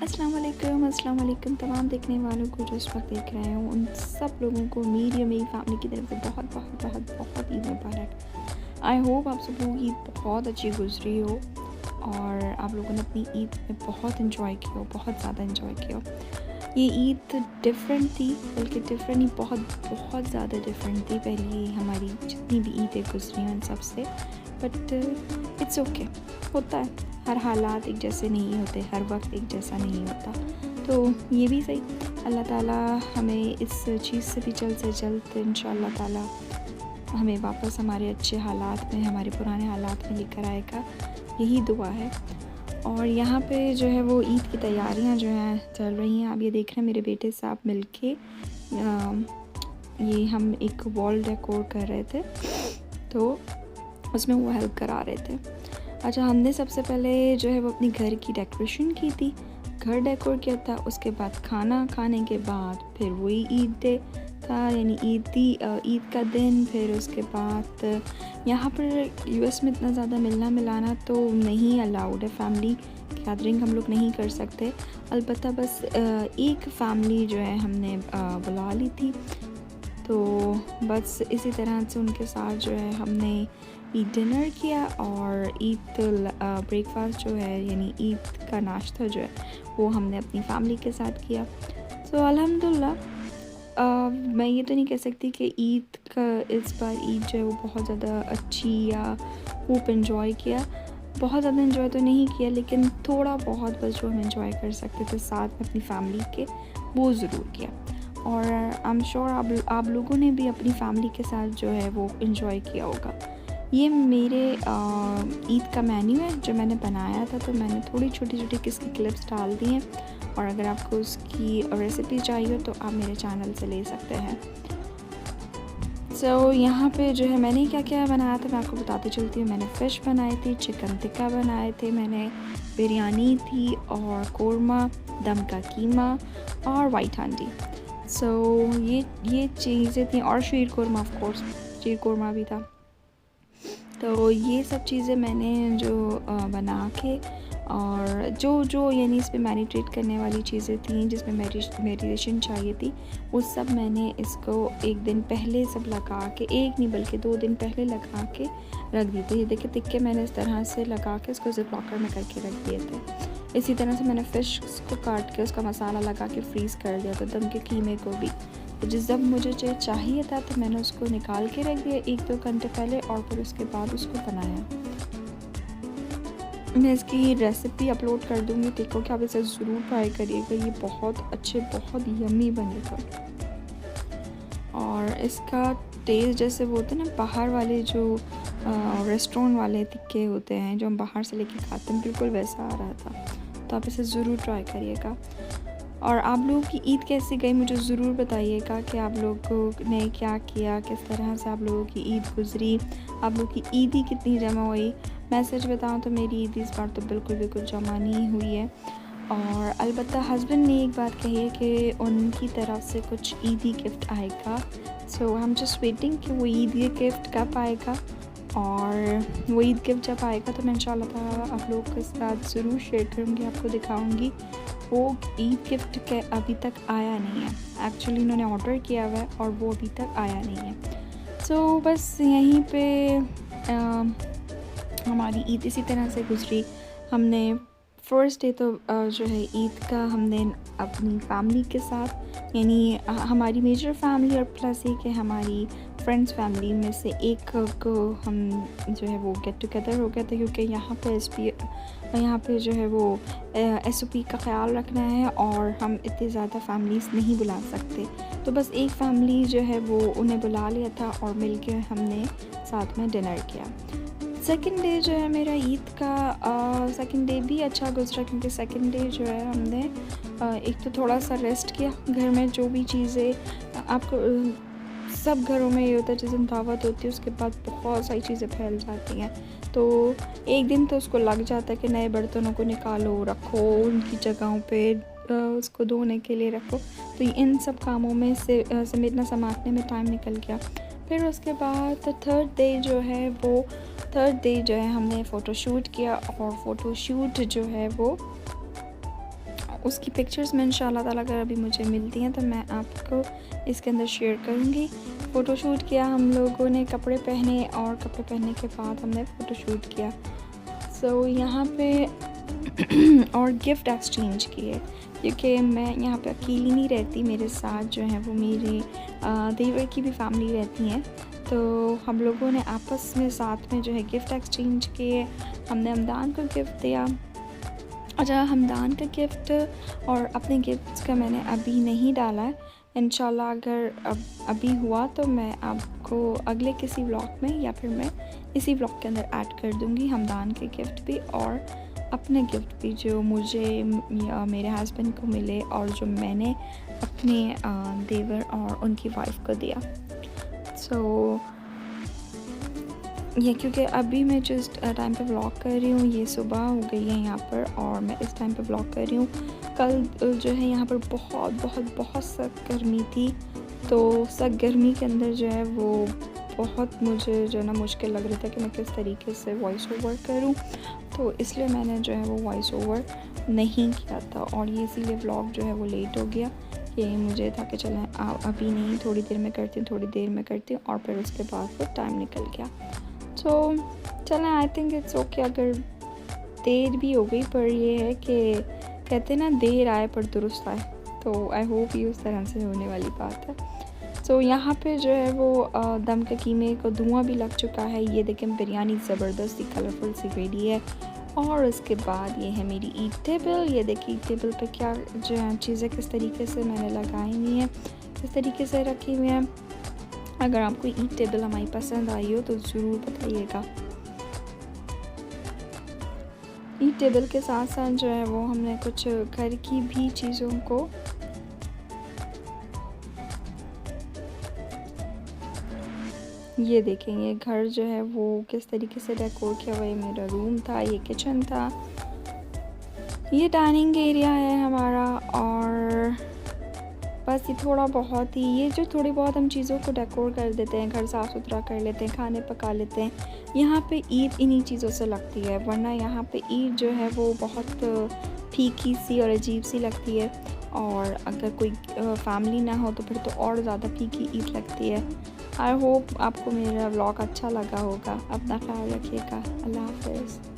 अस्सलाम वालेकुम तमाम देखने वालों को जो इस वक्त देख रहे हैं उन सब लोगों को मेरी और मेरी फैमिली की तरफ से बहुत बहुत बहुत बहुत ईद मुबारक। आई होप आप सब लोगों की ईद बहुत अच्छी गुजरी हो और आप लोगों ने अपनी ईद में बहुत इंजॉय किया हो, बहुत ज़्यादा इंजॉय किया हो। ये ईद डिफरेंट थी, बल्कि डिफरेंट ही बहुत बहुत ज़्यादा डिफरेंट थी पहली हमारी जितनी भी ईदें गुजरी हैं उन सब से। बट इट्स ओके, होता है, हर हालात एक जैसे नहीं होते, हर वक्त एक जैसा नहीं होता। तो ये भी सही, अल्लाह ताला हमें इस चीज़ से भी जल्द से जल्द इंशाअल्लाह ताला हमें वापस हमारे अच्छे हालात में, हमारे पुराने हालात में लेकर आएगा, यही दुआ है। और यहाँ पे जो है वो ईद की तैयारियाँ जो हैं चल रही हैं। आप ये देख रहे हैं मेरे बेटे साहब मिलके ये हम एक वॉल डेकोर कर रहे थे, तो उसमें वो हेल्प करा रहे थे। अच्छा, हमने सबसे पहले जो है वो अपनी घर की डेकोरेशन की थी, घर डेकोर किया था। उसके बाद खाना खाने के बाद फिर वही ईद डे था, यानी ईद का दिन। फिर उसके बाद यहाँ पर यूएस में इतना ज़्यादा मिलना मिलाना तो नहीं अलाउड है, फैमिली गैदरिंग हम लोग नहीं कर सकते। अलबत्ता बस एक फैमिली जो है हमने बुला ली थी, तो बस इसी तरह से उनके साथ जो है हमने ईद डिनर किया और ईद ब्रेकफास्ट जो है यानी ईद का नाश्ता जो है वो हमने अपनी फैमिली के साथ किया। सो अल्हम्दुलिल्लाह, मैं ये तो नहीं कह सकती कि ईद का इस बार ईद जो है वो बहुत ज़्यादा अच्छी या खूब इन्जॉय किया। बहुत ज़्यादा इन्जॉय तो नहीं किया, लेकिन थोड़ा बहुत बस जो हम इन्जॉय कर सकते थे साथ में अपनी फैमिली के, वो ज़रूर किया। और आई एम श्योर आप लोगों ने भी अपनी फैमिली के साथ जो है वो इन्जॉय किया होगा। ये मेरे ईद का मेन्यू है जो मैंने बनाया था, तो मैंने थोड़ी छोटी छोटी किसकी क्लिप्स डाल दी हैं, और अगर आपको उसकी रेसिपी चाहिए तो आप मेरे चैनल से ले सकते हैं। सो यहाँ पे जो है मैंने क्या क्या बनाया था मैं आपको बताती चलती हूँ। मैंने फ़िश बनाई थी, चिकन टिक्का बनाए थे, मैंने बिरयानी थी और कोरमा, दम का कीमा और वाइट हांडी। सो ये चीज़ें थी, और शीर कोरमा, ऑफ कोर्स शीर कोरमा भी था। तो ये सब चीज़ें मैंने जो बना के, और जो यानी इस पे मैरिनेट करने वाली चीज़ें थी जिसमें मैरिनेशन चाहिए थी, वो सब मैंने इसको एक दिन पहले सब लगा के, एक नहीं बल्कि 2 दिन पहले लगा के रख दी थी। ये देखिए टिक्के मैंने इस तरह से लगा के इसको ज़िप लॉकर में करके रख दिए थे। इसी तरह से मैंने फ़िश को काट के उसका मसाला लगा के फ्रीज़ कर दिया था, दम के कीमे को भी। तो जब मुझे चाहिए था तो मैंने उसको निकाल के रख दिया 1-2 घंटे पहले, और फिर उसके बाद उसको बनाया। मैं इसकी रेसिपी अपलोड कर दूँगी, टिक्कों की, आप इसे ज़रूर ट्राई करिएगा, ये बहुत अच्छे, बहुत यम्मी बनेगा। और इसका टेस्ट जैसे वो होते हैं ना बाहर वाले जो रेस्टोरेंट वाले टिक्के होते हैं जो हम बाहर से लेके खाते हैं, बिल्कुल वैसा आ रहा था। तो आप इसे ज़रूर ट्राई करिएगा। और आप लोगों की ईद कैसी गई मुझे ज़रूर बताइएगा कि आप लोगों ने क्या किया, किस तरह से आप लोगों की ईद गुज़री, आप लोगों की ईदी कितनी जमा हुई। मैं सच बताऊँ तो मेरी ईद इस बार तो बिल्कुल जमा नहीं हुई है। और अलबत्ता हस्बैंड ने एक बात कही है कि उनकी तरफ से कुछ ईदी गिफ्ट आएगा। सो आई एम जस्ट वेटिंग कि वो ईदी गिफ्ट कब आएगा, और वो ईद गिफ्ट जब आएगा तो मैं इंशाल्लाह ताला आप लोगों के साथ ज़रूर शेयर करूँगी, आपको दिखाऊँगी। वो ईद गिफ्ट के अभी तक आया नहीं है, एक्चुअली उन्होंने ऑर्डर किया हुआ है और वो अभी तक आया नहीं है। सो बस यहीं पे हमारी ईद इसी तरह से गुजरी। हमने फ़र्स्ट डे तो जो है ईद का हमने अपनी फैमिली के साथ, यानी हमारी मेजर फैमिली और प्लस एक है हमारी फ्रेंड्स फैमिली में से एक को हम जो है वो गेट टुगेदर हो गया था, क्योंकि यहाँ पे जो है वो SOP का ख़्याल रखना है और हम इतनी ज़्यादा फैमिलीज़ नहीं बुला सकते। तो बस एक फैमिली जो है वो उन्हें बुला लिया था और मिल के हमने साथ में डिनर किया। सेकंड डे जो है मेरा ईद का सेकंड डे भी अच्छा गुजरा, क्योंकि सेकंड डे जो है हमने एक तो थोड़ा सा रेस्ट किया। घर में जो भी चीज़ें आपको सब घरों में ये होता है, जिस दिन दावत होती है उसके बाद बहुत सारी चीज़ें फैल जाती हैं, तो एक दिन तो उसको लग जाता है कि नए बर्तनों को निकालो, रखो उनकी जगहों पे, उसको धोने के लिए रखो। तो इन सब कामों में से समेटना समाटने में टाइम निकल गया। फिर उसके बाद थर्ड डे जो है हमने फ़ोटोशूट किया, और फ़ोटोशूट जो है वो उसकी पिक्चर्स में इंशाल्लाह ताला अगर अभी मुझे मिलती हैं तो मैं आपको इसके अंदर शेयर करूँगी। फ़ोटोशूट किया हम लोगों ने, कपड़े पहने और कपड़े पहनने के बाद हमने फ़ोटोशूट किया। सो यहाँ पे और गिफ्ट एक्सचेंज किए, क्योंकि मैं यहाँ पे अकेली नहीं रहती, मेरे साथ जो है वो मेरे देवर की भी फैमिली रहती हैं। तो हम लोगों ने आपस में साथ में जो है गिफ्ट एक्सचेंज किए। हमने हमदान को गिफ्ट दिया। अच्छा, हमदान का गिफ्ट और अपने गिफ्ट्स का मैंने अभी नहीं डाला है। इंशाल्लाह अगर अभी हुआ तो मैं आपको अगले किसी व्लॉग में या फिर मैं इसी व्लॉग के अंदर ऐड कर दूँगी हमदान के गिफ्ट भी और अपने गिफ्ट भी जो मुझे या मेरे हस्बैंड को मिले और जो मैंने अपने देवर और उनकी वाइफ को दिया। सो ये क्योंकि अभी मैं जिस टाइम पे व्लॉग कर रही हूँ ये सुबह हो गई है यहाँ पर और मैं इस टाइम पे व्लॉग कर रही हूँ। कल जो है यहाँ पर बहुत सख्त गर्मी थी, तो सख्त गर्मी के अंदर जो है वो बहुत मुझे जो है ना मुश्किल लग रहा था कि मैं किस तरीके से वॉइस ओवर करूँ, तो इसलिए मैंने जो है वो वॉइस ओवर नहीं किया था और ये इसीलिए व्लॉग जो है वो लेट हो गया कि मुझे था कि चलें अभी नहीं, थोड़ी देर में करती हूँ और फिर उसके बाद वो टाइम निकल गया। तो चलें, आई थिंक इट्स ओके अगर देर भी हो गई, पर ये है कि कहते हैं ना देर आए पर दुरुस्त आए, तो आई होप ये उस तरह से होने वाली बात है। सो यहाँ पे जो है वो दम का कीमे को धुआं भी लग चुका है। ये देखें बिरयानी ज़बरदस्त सी कलरफुल सी रेडी है और उसके बाद ये है मेरी ईट टेबल। ये देखिए ईट टेबल पे क्या जो है चीज़ें किस तरीके से मैंने लगाई हुई हैं, किस तरीके से रखी हुई हैं। अगर आपको ईट टेबल हमारी पसंद आई हो तो ज़रूर बताइएगा। ईट टेबल के साथ साथ जो है वो हमने कुछ घर की भी चीज़ों को ये देखेंगे घर जो है वो किस तरीके से डेकोर किया हुआ है। मेरा रूम था, ये किचन था, ये डाइनिंग एरिया है हमारा और बस ये थोड़ा बहुत ही ये जो थोड़ी बहुत हम चीज़ों को डेकोर कर देते हैं, घर साफ़ सुथरा कर लेते हैं, खाने पका लेते हैं। यहाँ पे ईद इन्हीं चीज़ों से लगती है, वरना यहाँ पे ईद जो है वो बहुत फीकी सी और अजीब सी लगती है और अगर कोई फैमिली ना हो तो फिर तो और ज़्यादा फीकी ईद लगती है। आई होप आपको मेरा व्लॉग अच्छा लगा होगा। अपना ख्याल रखिएगा। अल्लाह हाफ़िज़।